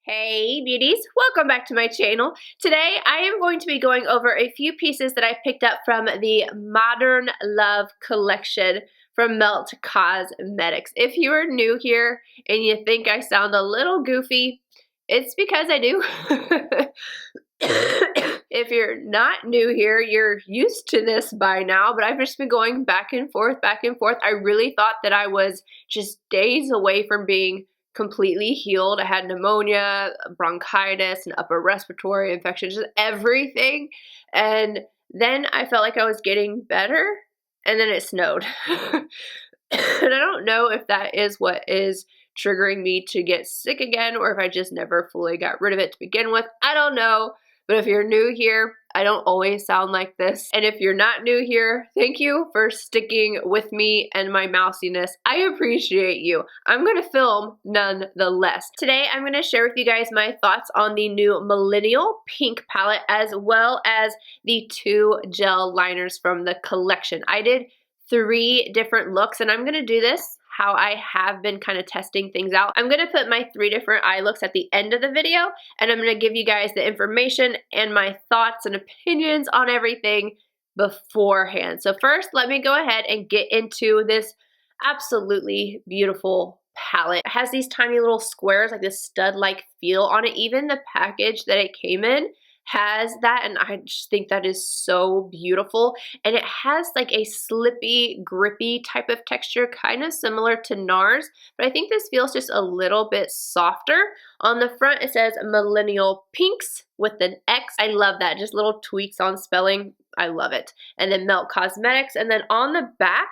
Hey beauties, welcome back to my channel. Today I am going to be going over a few pieces that I picked up from the Modern Love collection from Melt Cosmetics. If you are new here and you think I sound a little goofy, it's because I do. If you're not new here, you're used to this by now, but I've just been going back and forth, back and forth. I really thought that I was just days away from being completely healed. I had pneumonia, bronchitis, an upper respiratory infection, just everything. And then I felt like I was getting better, and then it snowed. And I don't know if that is what is triggering me to get sick again, or if I just never fully got rid of it to begin with. I don't know. But if you're new here, I don't always sound like this. And if you're not new here, thank you for sticking with me and my mousiness. I appreciate you. I'm going to film nonetheless. Today, I'm going to share with you guys my thoughts on the new Millennial Pink palette, as well as the 2 gel liners from the collection. I did 3 different looks, and I'm going to do this how I have been kind of testing things out. I'm going to put my 3 different eye looks at the end of the video, and I'm going to give you guys the information and my thoughts and opinions on everything beforehand. So first, let me go ahead and get into this absolutely beautiful palette. It has these tiny little squares, like this stud-like feel on it. Even the package that it came in has that, and I just think that is so beautiful. And it has like a slippy, grippy type of texture, kind of similar to NARS, but I think this feels just a little bit softer. On the front, it says Millennial Pinks with an X. I love that, just little tweaks on spelling. I love it. And then Melt Cosmetics, and then on the back,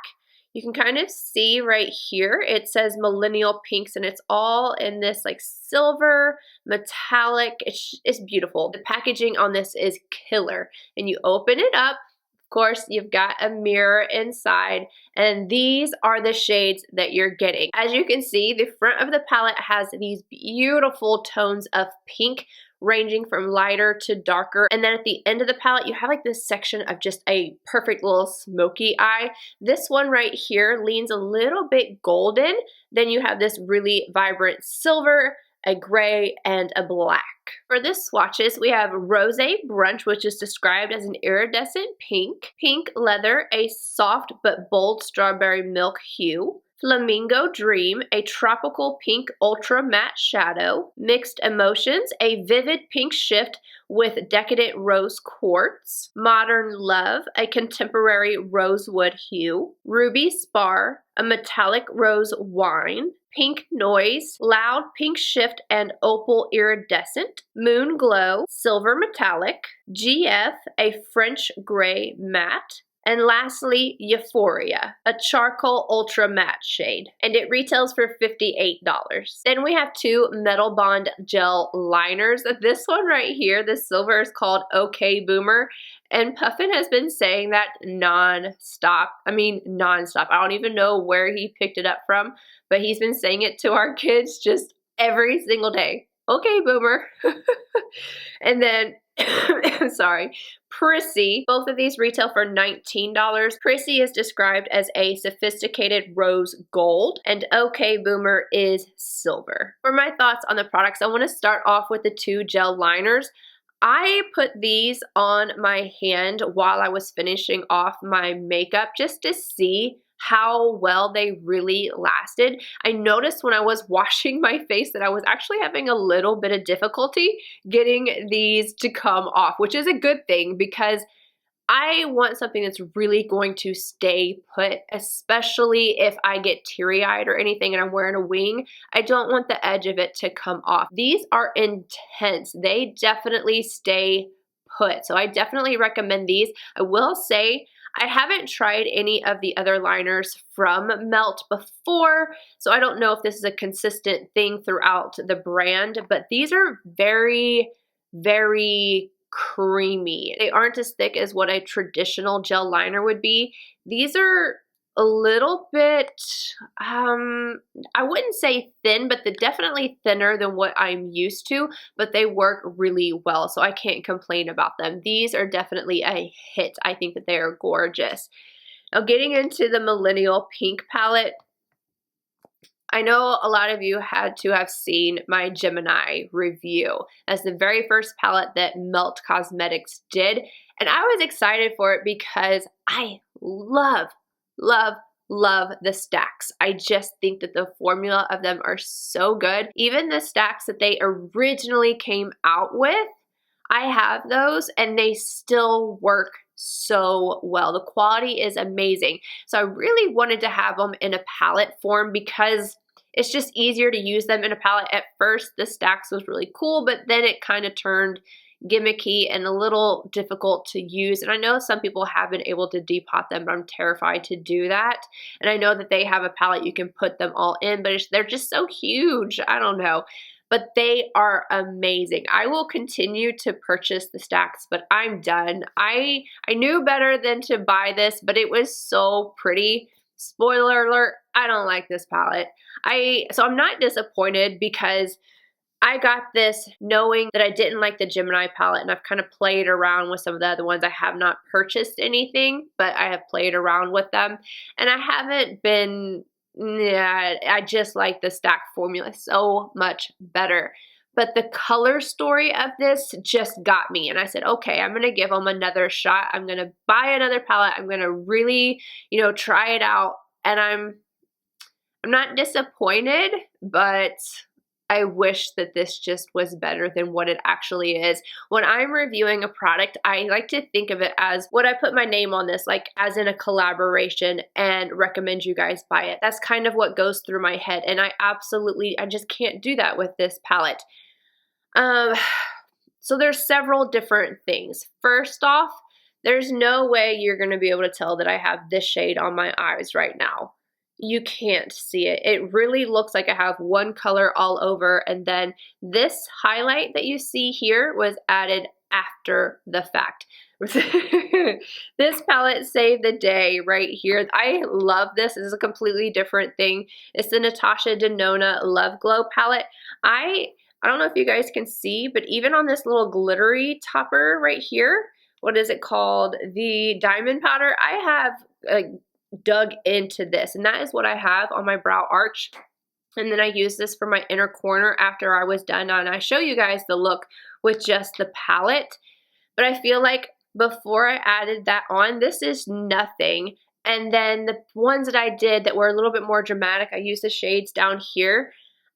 you can kind of see right here, it says Millennial Pinks, and it's all in this like silver, metallic. It's beautiful. The packaging on this is killer. And you open it up, of course, you've got a mirror inside, and these are the shades that you're getting. As you can see, the front of the palette has these beautiful tones of pink, ranging from lighter to darker. And then at the end of the palette, you have like this section of just a perfect little smoky eye. This one right here leans a little bit golden. Then you have this really vibrant silver, a gray, and a black. For the swatches, we have Rosé Brunch, which is described as an iridescent pink, pink leather, a soft but bold strawberry milk hue, Flamingo Dream, a tropical pink ultra matte shadow, Mixed Emotions, a vivid pink shift with decadent rose quartz, Modern Love, a contemporary rosewood hue, Ruby Spar, a metallic rose wine, Pink Noise, loud pink shift and opal iridescent, Moon Glow, silver metallic, GF, a French gray matte, and lastly, Euphoria, a charcoal ultra matte shade, and it retails for $58. Then we have 2 Metal Bond gel liners. This one right here, the silver, is called OK Boomer, and Puffin has been saying that non-stop. I mean, non-stop. I don't even know where he picked it up from, but he's been saying it to our kids just every single day. Okay, Boomer. And then, sorry, Prissy. Both of these retail for $19. Prissy is described as a sophisticated rose gold, and OK Boomer is silver. For my thoughts on the products, I want to start off with the 2 gel liners. I put these on my hand while I was finishing off my makeup just to see how well they really lasted. I noticed when I was washing my face that I was actually having a little bit of difficulty getting these to come off, which is a good thing because I want something that's really going to stay put, especially if I get teary-eyed or anything and I'm wearing a wing. I don't want the edge of it to come off. These are intense. They definitely stay put. So I definitely recommend these. I will say I haven't tried any of the other liners from Melt before, so I don't know if this is a consistent thing throughout the brand, but these are very, very creamy. They aren't as thick as what a traditional gel liner would be. These are a little bit, I wouldn't say thin, but they're definitely thinner than what I'm used to, but they work really well, so I can't complain about them. These are definitely a hit. I think that they are gorgeous. Now getting into the Millennial Pink palette, I know a lot of you had to have seen my Gemini review. That's the very first palette that Melt Cosmetics did, and I was excited for it because I love, love, love the stacks. I just think that the formula of them are so good. Even the stacks that they originally came out with, I have those and they still work so well. The quality is amazing. So I really wanted to have them in a palette form because it's just easier to use them in a palette. At first, the stacks was really cool, but then it kind of turned gimmicky and a little difficult to use. And I know some people have been able to depot them, but I'm terrified to do that. And I know that they have a palette you can put them all in, but they're just so huge. I don't know. But they are amazing. I will continue to purchase the stacks, but I'm done. I knew better than to buy this, but it was so pretty. Spoiler alert, I don't like this palette. So I'm not disappointed because I got this knowing that I didn't like the Gemini palette, and I've kind of played around with some of the other ones. I have not purchased anything, but I have played around with them, and I haven't been, I just like the stack formula so much better. But the color story of this just got me, and I said, okay, I'm going to give them another shot. I'm going to buy another palette. I'm going to really, try it out, and I'm not disappointed, but I wish that this just was better than what it actually is. When I'm reviewing a product, I like to think of it as, would I put my name on this, like as in a collaboration, and recommend you guys buy it. That's kind of what goes through my head, and I just can't do that with this palette. So there's several different things. First off, there's no way you're going to be able to tell that I have this shade on my eyes right now. You can't see it. It really looks like I have one color all over, and then this highlight that you see here was added after the fact. This palette saved the day right here. I love this. This is a completely different thing. It's the Natasha Denona Love Glow palette. I don't know if you guys can see, but even on this little glittery topper right here, what is it called? The diamond powder, I have dug into this, and that is what I have on my brow arch. And then I use this for my inner corner after I was done, and I show you guys the look with just the palette. But I feel like before I added that on, this is nothing. And then the ones that I did that were a little bit more dramatic, I used the shades down here.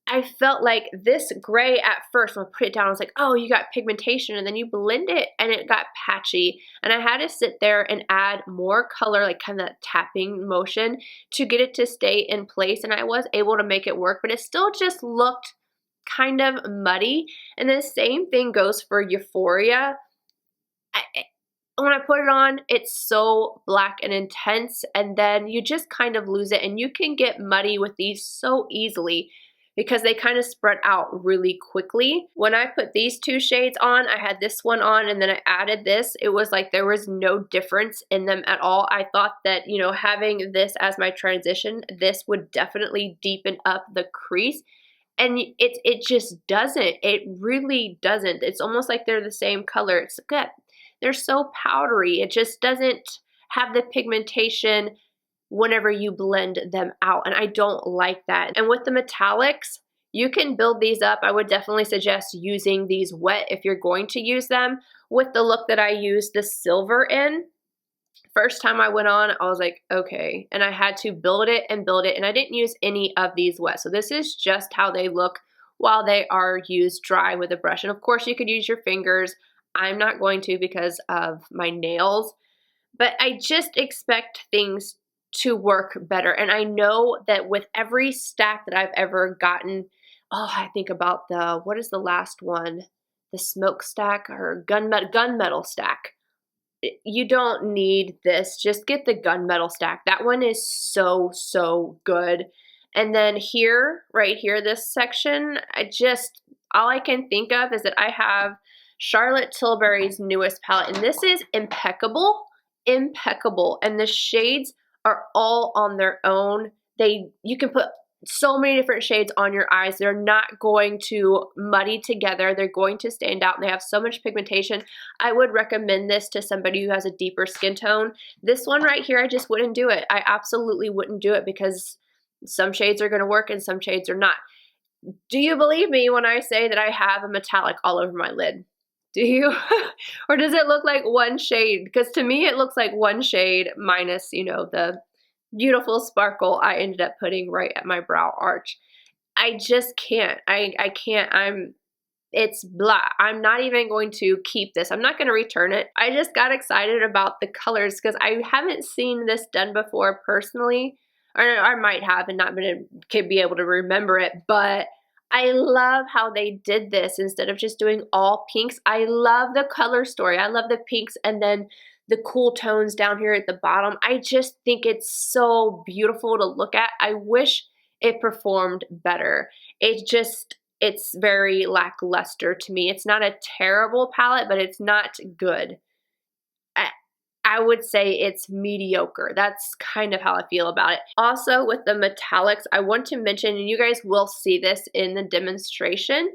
I felt like this gray at first, when I put it down, I was like, oh, you got pigmentation, and then you blend it and it got patchy. And I had to sit there and add more color, like kind of that tapping motion, to get it to stay in place. And I was able to make it work, but it still just looked kind of muddy. And the same thing goes for Euphoria. When I put it on, it's so black and intense, and then you just kind of lose it, and you can get muddy with these so easily, because they kind of spread out really quickly. When I put these two shades on, I had this one on and then I added this. It was like there was no difference in them at all. I thought that, having this as my transition, this would definitely deepen up the crease. And it just doesn't. It really doesn't. It's almost like they're the same color. It's good. They're so powdery. It just doesn't have the pigmentation whenever you blend them out, and I don't like that. And with the metallics, you can build these up. I would definitely suggest using these wet if you're going to use them. With the look that I used the silver in, first time I went on, I was like, okay, and I had to build it, and I didn't use any of these wet. So this is just how they look while they are used dry with a brush. And of course you could use your fingers. I'm not going to because of my nails, but I just expect things to work better. And I know that with every stack that I've ever gotten, I think about what is the last one? The smoke stack or gunmetal stack. You don't need this. Just get the gunmetal stack. That one is so, so good. And then here, right here, this section, all I can think of is that I have Charlotte Tilbury's newest palette, and this is impeccable, and the shades are all on their own. You can put so many different shades on your eyes. They're not going to muddy together. They're going to stand out, and they have so much pigmentation. I would recommend this to somebody who has a deeper skin tone. This one right here, I just wouldn't do it. I absolutely wouldn't do it because Some shades are going to work and some shades are not. Do you believe me when I say that I have a metallic all over my lid? Do you? Or does it look like one shade? Because to me it looks like one shade minus, you know, the beautiful sparkle I ended up putting right at my brow arch. I just can't. I can't. It's blah. I'm not even going to keep this. I'm not going to return it. I just got excited about the colors because I haven't seen this done before personally. Or I might have and not be able to remember it, but I love how they did this instead of just doing all pinks. I love the color story. I love the pinks and then the cool tones down here at the bottom. I just think it's so beautiful to look at. I wish it performed better. It's very lackluster to me. It's not a terrible palette, but it's not good. I would say it's mediocre. That's kind of how I feel about it. Also with the metallics, I want to mention, and you guys will see this in the demonstration,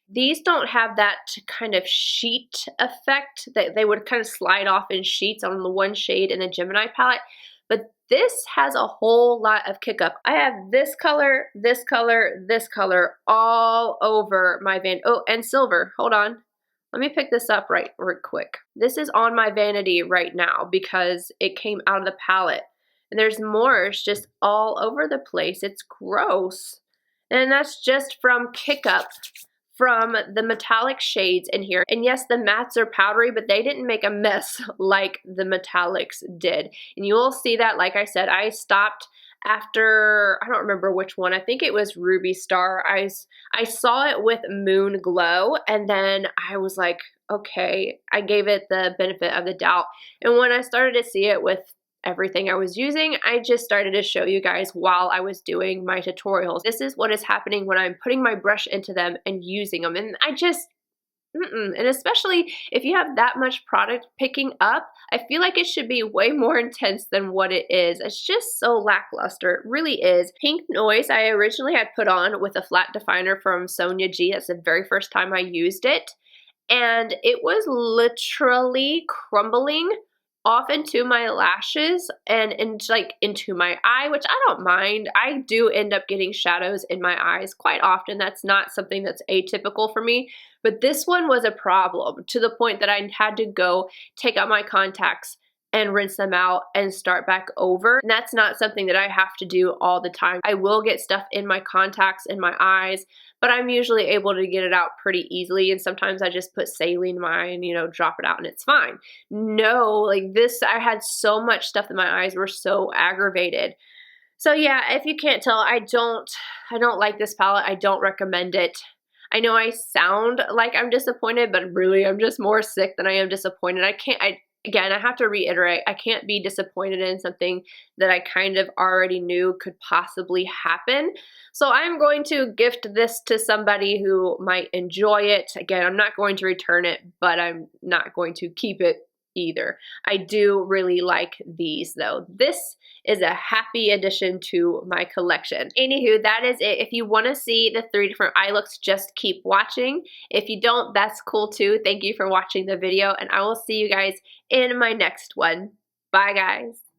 these don't have that kind of sheet effect that they would kind of slide off in sheets on the one shade in the Gemini palette, but this has a whole lot of kick up. I have this color, this color, this color all over my oh, and silver. Hold on. Let me pick this up right quick. This is on my vanity right now because it came out of the palette. And there's more, it's just all over the place. It's gross. And that's just from kick up from the metallic shades in here. And yes, the mattes are powdery, but they didn't make a mess like the metallics did. And you will see that, like I said, I stopped after, I don't remember which one, I think it was Ruby Star. I saw it with Moon Glow and then I was like, okay, I gave it the benefit of the doubt. And when I started to see it with everything I was using, I just started to show you guys while I was doing my tutorials. This is what is happening when I'm putting my brush into them and using them. And I just, and especially if you have that much product picking up, I feel like it should be way more intense than what it is. It's just so lackluster. It really is. Pink Noise I originally had put on with a flat definer from Sonia G. That's the very first time I used it. And it was literally crumbling off into my lashes and into my eye, which I don't mind. I do end up getting shadows in my eyes quite often. That's not something that's atypical for me, but this one was a problem to the point that I had to go take out my contacts and rinse them out and start back over. And that's not something that I have to do all the time. I will get stuff in my contacts, in my eyes, but I'm usually able to get it out pretty easily. And sometimes I just put saline in my eye and, you know, drop it out and it's fine. No, like this, I had so much stuff in my eyes were so aggravated. So yeah, if you can't tell, I don't like this palette. I don't recommend it. I know I sound like I'm disappointed, but really I'm just more sick than I am disappointed. Again, I have to reiterate, I can't be disappointed in something that I kind of already knew could possibly happen. So I'm going to gift this to somebody who might enjoy it. Again, I'm not going to return it, but I'm not going to keep it either. I do really like these though. This is a happy addition to my collection. Anywho, that is it. If you want to see the 3 different eye looks, just keep watching. If you don't, that's cool too. Thank you for watching the video and I will see you guys in my next one. Bye guys.